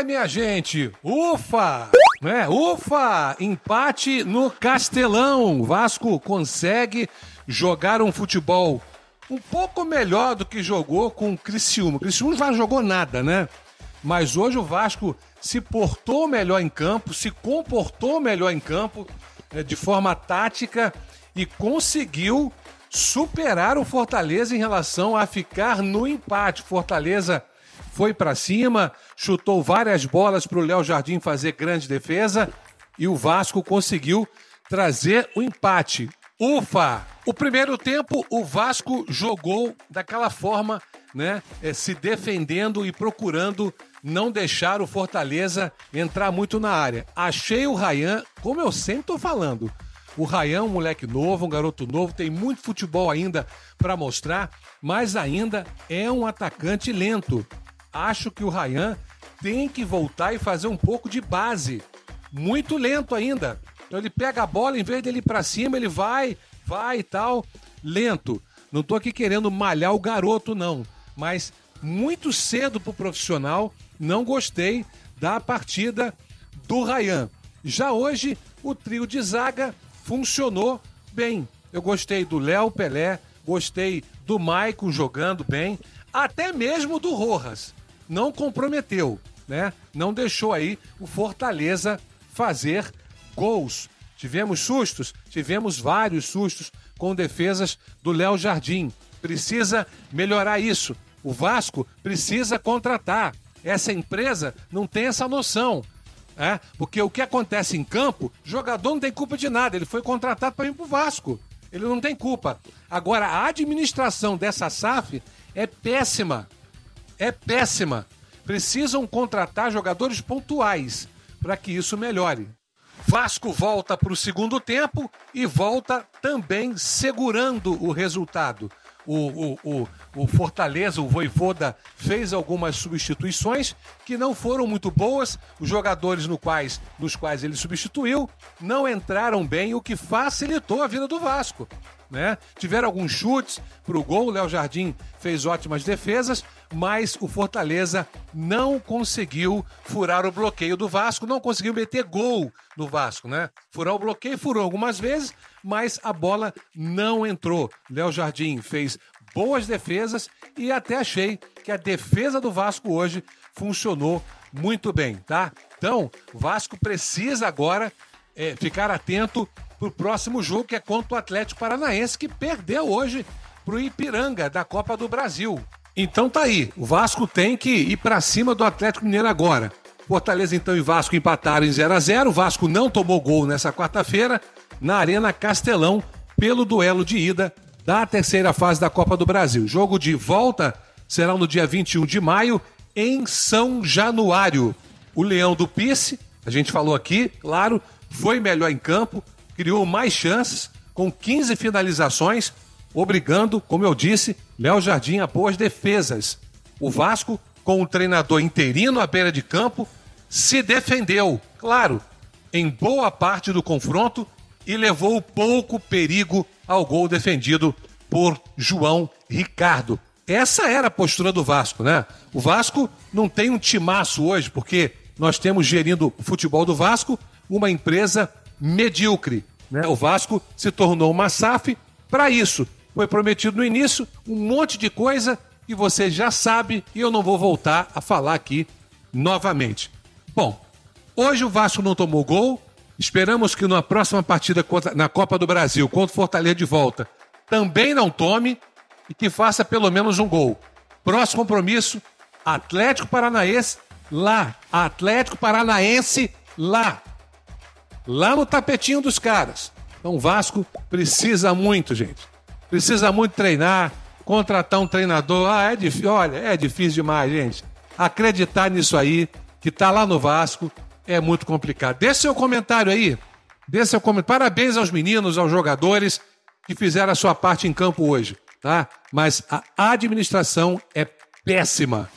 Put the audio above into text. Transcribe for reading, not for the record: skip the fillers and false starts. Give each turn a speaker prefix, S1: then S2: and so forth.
S1: Minha gente, ufa! Né? Ufa! Empate no Castelão. O Vasco consegue jogar um futebol um pouco melhor do que jogou com o Criciúma. O Criciúma já jogou nada, né? Mas hoje o Vasco se portou melhor em campo, se comportou melhor em campo, de forma tática, e conseguiu superar o Fortaleza em relação a ficar no empate. Fortaleza foi para cima, chutou várias bolas para o Léo Jardim fazer grande defesa e o Vasco conseguiu trazer o empate. Ufa! O primeiro tempo o Vasco jogou daquela forma, né, se defendendo e procurando não deixar o Fortaleza entrar muito na área. Achei o Ryan, como eu sempre estou falando, o Ryan, um moleque novo, um garoto novo, tem muito futebol ainda para mostrar, mas ainda é um atacante lento. Acho que o Ryan tem que voltar e fazer um pouco de base. Muito lento ainda. Então ele pega a bola, em vez dele ir para cima, ele vai e tal, lento. Não estou aqui querendo malhar o garoto, não. Mas muito cedo pro profissional, não gostei da partida do Ryan. Já hoje, o trio de zaga funcionou bem. Eu gostei do Léo Pelé, gostei do Maicon jogando bem, até mesmo do Rojas. Não comprometeu, né? Não deixou aí o Fortaleza fazer gols. Tivemos sustos? Tivemos vários sustos com defesas do Léo Jardim. Precisa melhorar isso. O Vasco precisa contratar. Essa empresa não tem essa noção. Porque o que acontece em campo, o jogador não tem culpa de nada. Ele foi contratado para ir para o Vasco. Ele não tem culpa. Agora, a administração dessa SAF é péssima. É péssima. Precisam contratar jogadores pontuais para que isso melhore. Vasco volta para o segundo tempo e volta também segurando o resultado. O Fortaleza, o Vojvoda, fez algumas substituições que não foram muito boas. Os jogadores nos quais ele substituiu não entraram bem, o que facilitou a vida do Vasco, né? Tiveram alguns chutes para o gol, o Léo Jardim fez ótimas defesas, mas o Fortaleza não conseguiu furar o bloqueio do Vasco, não conseguiu meter gol no Vasco, né? Furar o bloqueio, furou algumas vezes, mas a bola não entrou. Léo Jardim fez boas defesas e até achei que a defesa do Vasco hoje funcionou muito bem, tá? Então, o Vasco precisa agora ficar atento para o próximo jogo, que é contra o Atlético Paranaense, que perdeu hoje para o Ipiranga, da Copa do Brasil. Então tá aí, o Vasco tem que ir para cima do Atlético Mineiro agora. Fortaleza então e Vasco empataram em 0-0, o Vasco não tomou gol nessa quarta-feira, na Arena Castelão, pelo duelo de ida da terceira fase da Copa do Brasil. Jogo de volta será no dia 21 de maio, em São Januário. O Leão do Pice, a gente falou aqui, claro, foi melhor em campo, criou mais chances, com 15 finalizações, obrigando, como eu disse, Léo Jardim a boas defesas. O Vasco, com o treinador interino à beira de campo, se defendeu, claro, em boa parte do confronto e levou pouco perigo ao gol defendido por João Ricardo. Essa era a postura do Vasco, né? O Vasco não tem um timaço hoje, porque nós temos gerindo o futebol do Vasco uma empresa medíocre, né? O Vasco se tornou uma SAF para isso. Foi prometido no início um monte de coisa que você já sabe e eu não vou voltar a falar aqui novamente. Bom, hoje o Vasco não tomou gol. Esperamos que na próxima partida na Copa do Brasil, contra o Fortaleza de volta, também não tome e que faça pelo menos um gol. Próximo compromisso, Atlético Paranaense lá. Atlético Paranaense lá. Lá no tapetinho dos caras. Então o Vasco precisa muito, gente. Precisa muito treinar, contratar um treinador. É difícil, olha, é difícil demais, gente. Acreditar nisso aí, que tá lá no Vasco, é muito complicado. Deixe seu comentário aí. Parabéns aos meninos, aos jogadores que fizeram a sua parte em campo hoje, tá? Mas a administração é péssima.